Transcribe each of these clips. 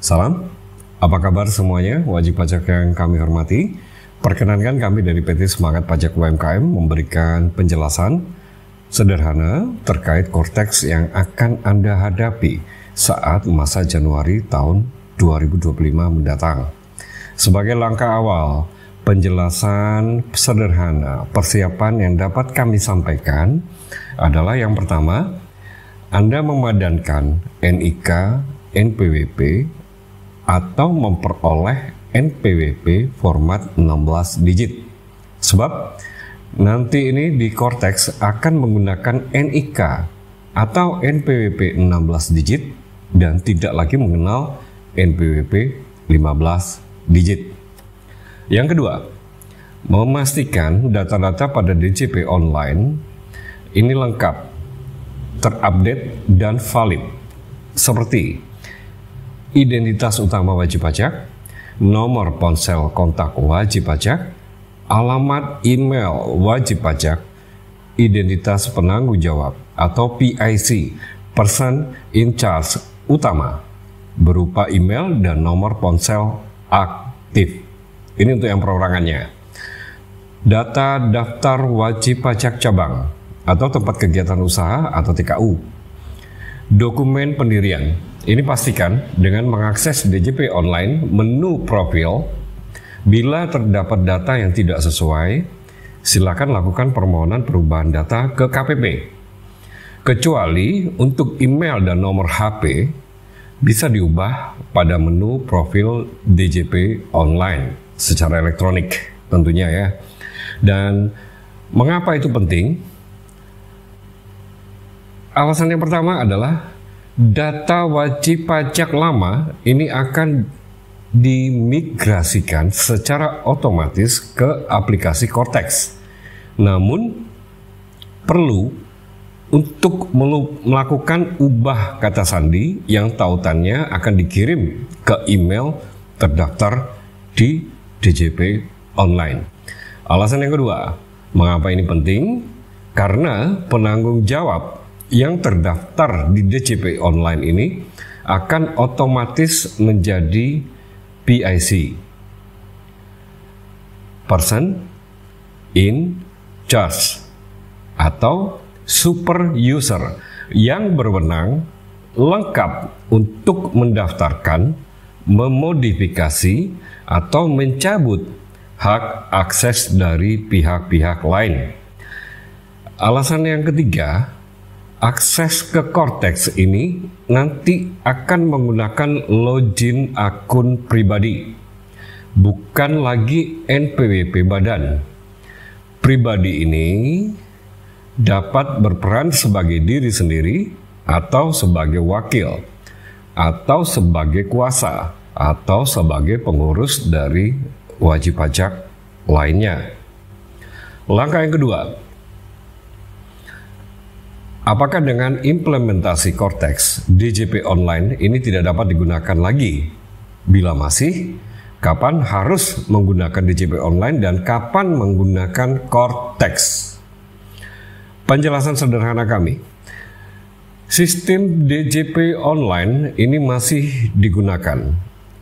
Salam, apa kabar semuanya wajib pajak yang kami hormati? Perkenankan kami dari PT Semangat Pajak UMKM memberikan penjelasan sederhana terkait Cortex yang akan Anda hadapi saat masa Januari tahun 2025 mendatang. Sebagai langkah awal, penjelasan sederhana persiapan yang dapat kami sampaikan adalah yang pertama, Anda memadankan NIK, NPWP, atau memperoleh NPWP format 16 digit. Sebab nanti ini di Cortex akan menggunakan NIK atau NPWP 16 digit dan tidak lagi mengenal NPWP 15 digit. Yang kedua, memastikan data-data pada DJP online ini lengkap, terupdate dan valid seperti identitas utama wajib pajak, nomor ponsel kontak wajib pajak, alamat email wajib pajak, identitas penanggung jawab atau PIC, person in charge utama, berupa email dan nomor ponsel aktif. Ini untuk yang perorangannya. Data daftar wajib pajak cabang atau tempat kegiatan usaha atau TKU. Dokumen pendirian. Ini pastikan dengan mengakses DJP online menu profil. Bila terdapat data yang tidak sesuai, silakan lakukan permohonan perubahan data ke KPP. Kecuali untuk email dan nomor HP bisa diubah pada menu profil DJP online secara elektronik tentunya ya. Dan mengapa itu penting? Alasan yang pertama adalah data wajib pajak lama ini akan dimigrasikan secara otomatis ke aplikasi Cortex. Namun perlu untuk melakukan ubah kata sandi yang tautannya akan dikirim ke email terdaftar di DJP online. Alasan yang kedua, mengapa ini penting? Karena penanggung jawab yang terdaftar di DJP online ini akan otomatis menjadi PIC, person in charge, atau super user yang berwenang lengkap untuk mendaftarkan, memodifikasi, atau mencabut hak akses dari pihak-pihak lain. Alasan yang ketiga, akses ke Cortex ini nanti akan menggunakan login akun pribadi, bukan lagi NPWP badan. Pribadi ini dapat berperan sebagai diri sendiri atau sebagai wakil, atau sebagai kuasa, atau sebagai pengurus dari wajib pajak lainnya. Langkah yang kedua, apakah dengan implementasi Cortex, DJP online ini tidak dapat digunakan lagi? Bila masih, kapan harus menggunakan DJP online dan kapan menggunakan Cortex? Penjelasan sederhana kami. Sistem DJP online ini masih digunakan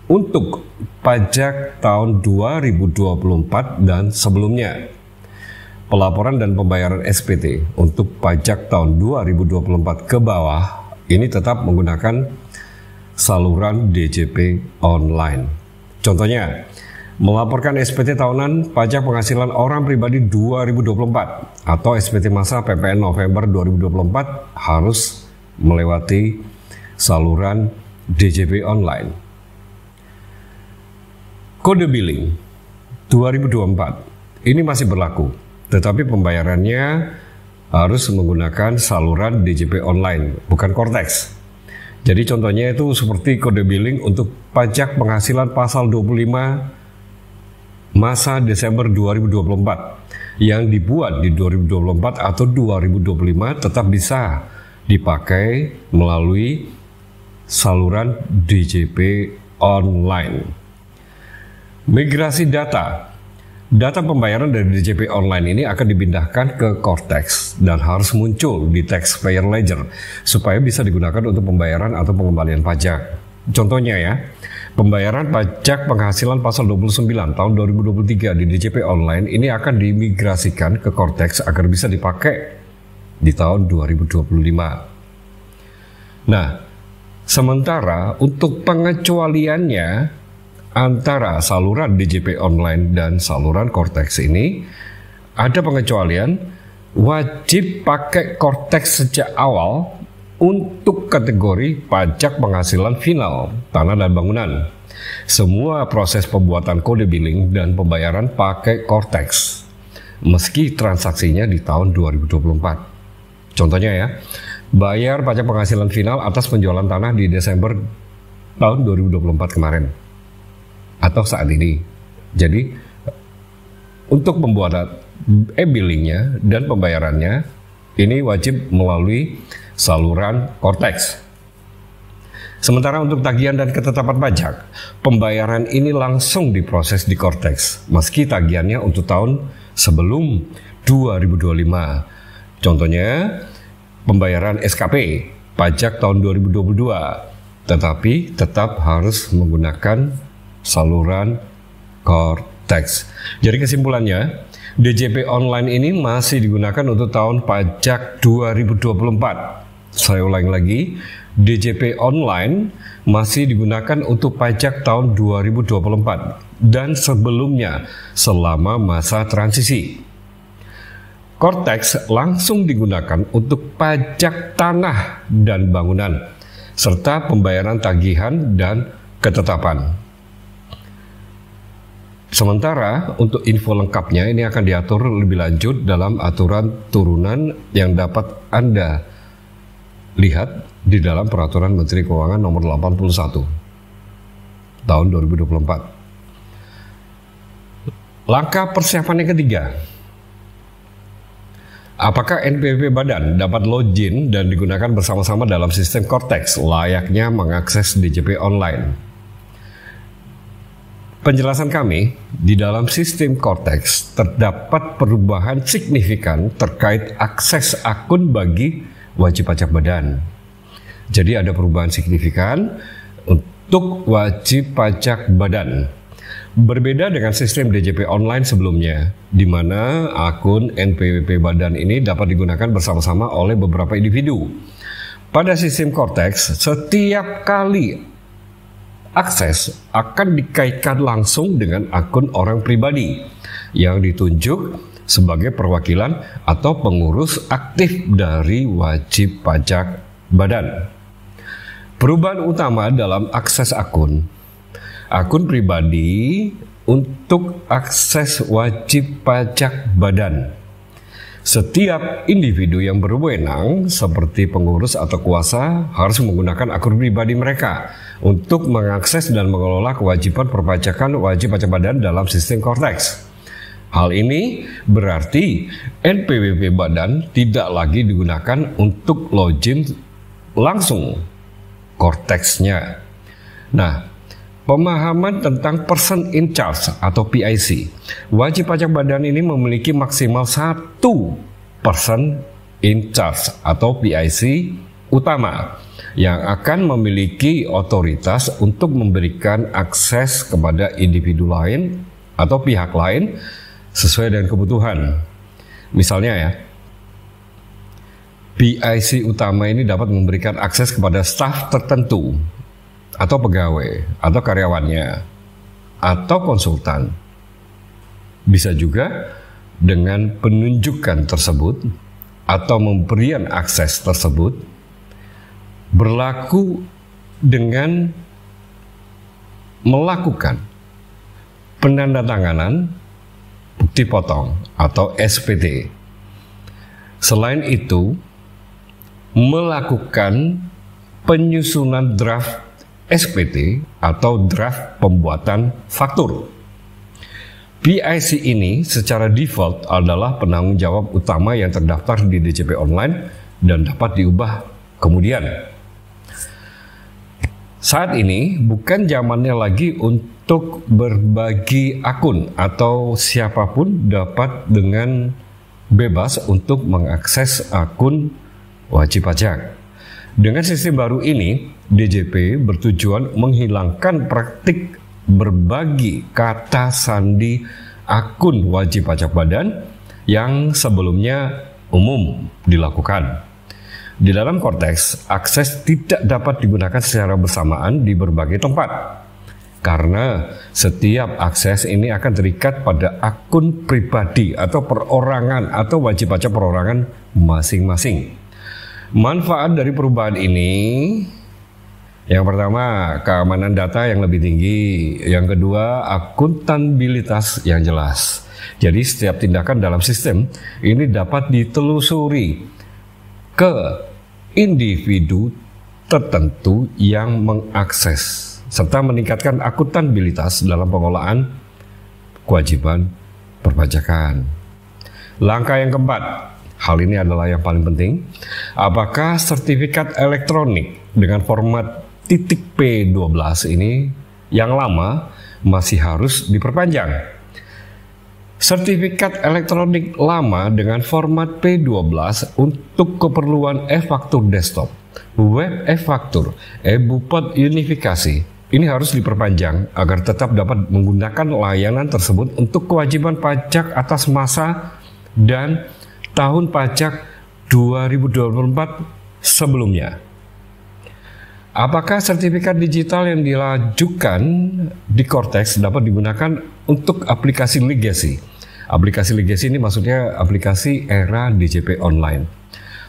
untuk pajak tahun 2024 dan sebelumnya. Pelaporan dan pembayaran SPT untuk pajak tahun 2024 ke bawah ini tetap menggunakan saluran DJP online. Contohnya, melaporkan SPT tahunan pajak penghasilan orang pribadi 2024 atau SPT masa PPN November 2024 harus melewati saluran DJP online. Kode billing 2024 ini masih berlaku, tetapi pembayarannya harus menggunakan saluran DJP online, bukan Cortex. Jadi contohnya itu seperti kode billing untuk pajak penghasilan pasal 25 masa Desember 2024 yang dibuat di 2024 atau 2025 tetap bisa dipakai melalui saluran DJP online. Migrasi data. Data pembayaran dari DJP online ini akan dipindahkan ke Cortex dan harus muncul di Taxpayer Ledger supaya bisa digunakan untuk pembayaran atau pengembalian pajak. Contohnya ya, pembayaran pajak penghasilan pasal 29 tahun 2023 di DJP online ini akan diimigrasikan ke Cortex agar bisa dipakai di tahun 2025. Nah, sementara untuk pengecualiannya antara saluran DJP online dan saluran Cortex ini, ada pengecualian wajib pakai Cortex sejak awal untuk kategori pajak penghasilan final tanah dan bangunan. Semua proses pembuatan kode billing dan pembayaran pakai Cortex, meski transaksinya di tahun 2024. Contohnya ya, bayar pajak penghasilan final atas penjualan tanah di Desember tahun 2024 kemarin atau saat ini. Jadi untuk pembuatan e-billingnya dan pembayarannya ini wajib melalui saluran Cortex. Sementara untuk tagihan dan ketetapan pajak, pembayaran ini langsung diproses di Cortex, meski tagihannya untuk tahun sebelum 2025. Contohnya, pembayaran SKP, pajak tahun 2022, tetapi tetap harus menggunakan saluran Cortex. Jadi kesimpulannya, DJP online ini masih digunakan untuk tahun pajak 2024. Saya ulangi lagi, DJP online masih digunakan untuk pajak tahun 2024 dan sebelumnya selama masa transisi. Cortex langsung digunakan untuk pajak tanah dan bangunan, serta pembayaran tagihan dan ketetapan. Sementara untuk info lengkapnya ini akan diatur lebih lanjut dalam aturan turunan yang dapat Anda lihat di dalam Peraturan Menteri Keuangan Nomor 81 tahun 2024. Langkah persiapan yang ketiga. Apakah NPWP badan dapat login dan digunakan bersama-sama dalam sistem Cortex layaknya mengakses DJP online? Penjelasan kami, di dalam sistem Cortex terdapat perubahan signifikan terkait akses akun bagi wajib pajak badan. Jadi ada perubahan signifikan untuk wajib pajak badan. Berbeda dengan sistem DJP online sebelumnya, di mana akun NPWP badan ini dapat digunakan bersama-sama oleh beberapa individu. Pada sistem Cortex, setiap kali akses akan dikaitkan langsung dengan akun orang pribadi yang ditunjuk sebagai perwakilan atau pengurus aktif dari wajib pajak badan. Perubahan utama dalam akses akun pribadi untuk akses wajib pajak badan. Setiap individu yang berwenang seperti pengurus atau kuasa harus menggunakan akun pribadi mereka untuk mengakses dan mengelola kewajiban perpajakan wajib pajak badan dalam sistem Cortex. Hal ini berarti NPWP badan tidak lagi digunakan untuk login langsung Cortex-nya. Nah, pemahaman tentang person in charge atau PIC. Wajib pajak badan ini memiliki maksimal 1 person in charge atau PIC utama yang akan memiliki otoritas untuk memberikan akses kepada individu lain atau pihak lain sesuai dengan kebutuhan. Misalnya ya, PIC utama ini dapat memberikan akses kepada staf tertentu atau pegawai atau karyawannya atau konsultan. Bisa juga dengan penunjukan tersebut atau pemberian akses tersebut berlaku dengan melakukan penandatanganan bukti potong atau SPT. Selain itu, melakukan penyusunan draft SPT atau draft pembuatan faktur. PIC ini secara default adalah penanggung jawab utama yang terdaftar di DJP online dan dapat diubah kemudian. Saat ini bukan zamannya lagi untuk berbagi akun atau siapapun dapat dengan bebas untuk mengakses akun wajib pajak. Dengan sistem baru ini, DJP bertujuan menghilangkan praktik berbagi kata sandi akun wajib pajak badan yang sebelumnya umum dilakukan. Di dalam konteks, akses tidak dapat digunakan secara bersamaan di berbagai tempat, karena setiap akses ini akan terikat pada akun pribadi atau perorangan atau wajib pajak perorangan masing-masing. Manfaat dari perubahan ini, yang pertama, keamanan data yang lebih tinggi. Yang kedua, akuntabilitas yang jelas. Jadi setiap tindakan dalam sistem ini dapat ditelusuri ke individu tertentu yang mengakses, serta meningkatkan akuntabilitas dalam pengelolaan kewajiban perpajakan. Langkah yang keempat, hal ini adalah yang paling penting. Apakah sertifikat elektronik dengan format .p12 ini yang lama masih harus diperpanjang? Sertifikat elektronik lama dengan format P12 untuk keperluan e-faktur desktop, web e-faktur, e-bupot unifikasi ini harus diperpanjang agar tetap dapat menggunakan layanan tersebut untuk kewajiban pajak atas masa dan tahun pajak 2024 sebelumnya. Apakah sertifikat digital yang diajukan di Cortex dapat digunakan untuk aplikasi legacy? Aplikasi legacy ini maksudnya aplikasi era DJP online.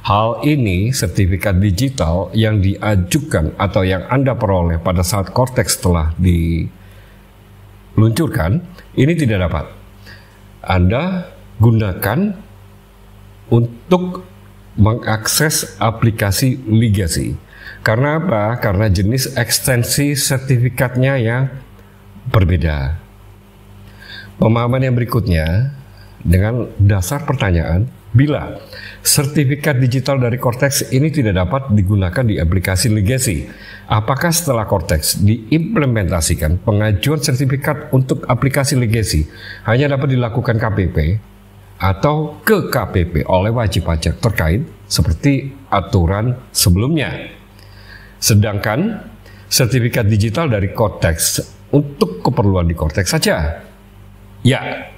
Hal ini, sertifikat digital yang diajukan atau yang Anda peroleh pada saat Cortex telah diluncurkan, ini tidak dapat Anda gunakan untuk mengakses aplikasi legacy. Karena apa? Karena jenis ekstensi sertifikatnya yang berbeda. Pemahaman yang berikutnya dengan dasar pertanyaan, bila sertifikat digital dari Cortex ini tidak dapat digunakan di aplikasi legacy, apakah setelah Cortex diimplementasikan pengajuan sertifikat untuk aplikasi legacy hanya dapat dilakukan KPP atau ke KPP oleh wajib pajak terkait seperti aturan sebelumnya? Sedangkan sertifikat digital dari Cortex untuk keperluan di Cortex saja. Ya,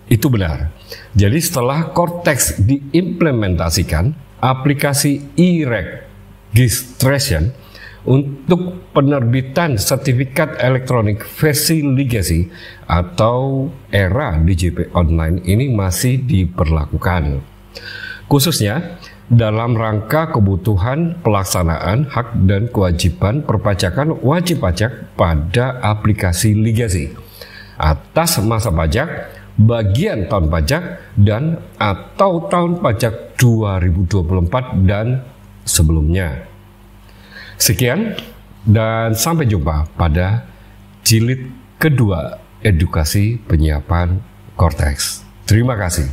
itu benar. Jadi setelah Cortex diimplementasikan, aplikasi e-registration untuk penerbitan sertifikat elektronik versi legacy atau era DJP online ini masih diberlakukan. Khususnya dalam rangka kebutuhan pelaksanaan hak dan kewajiban perpajakan wajib pajak pada aplikasi legacy atas masa pajak, bagian tahun pajak, dan atau tahun pajak 2024 dan sebelumnya. Sekian dan sampai jumpa pada jilid kedua edukasi penyiapan Cortex. Terima kasih.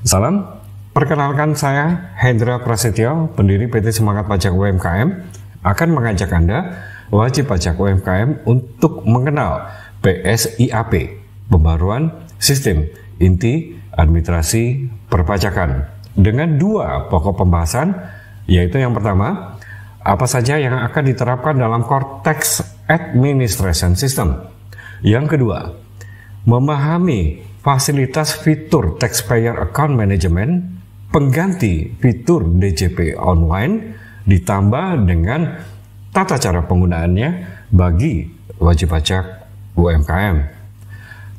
Salam, perkenalkan saya Hendra Prasetyo, pendiri PT Semangat Pajak UMKM, akan mengajak Anda, wajib pajak UMKM, untuk mengenal PSIAP, Pembaruan Sistem Inti Administrasi Perpajakan, dengan dua pokok pembahasan, yaitu yang pertama, apa saja yang akan diterapkan dalam Cortex Administration System. Yang kedua, memahami fasilitas fitur Taxpayer Account Management pengganti fitur DJP online ditambah dengan tata cara penggunaannya bagi wajib pajak UMKM.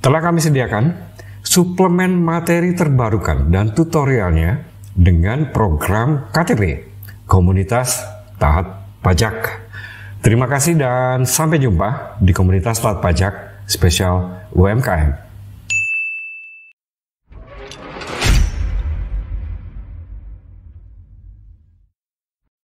Telah kami sediakan suplemen materi terbarukan dan tutorialnya dengan program KTP, Komunitas Taat Pajak. Terima kasih dan sampai jumpa di Komunitas Taat Pajak spesial UMKM.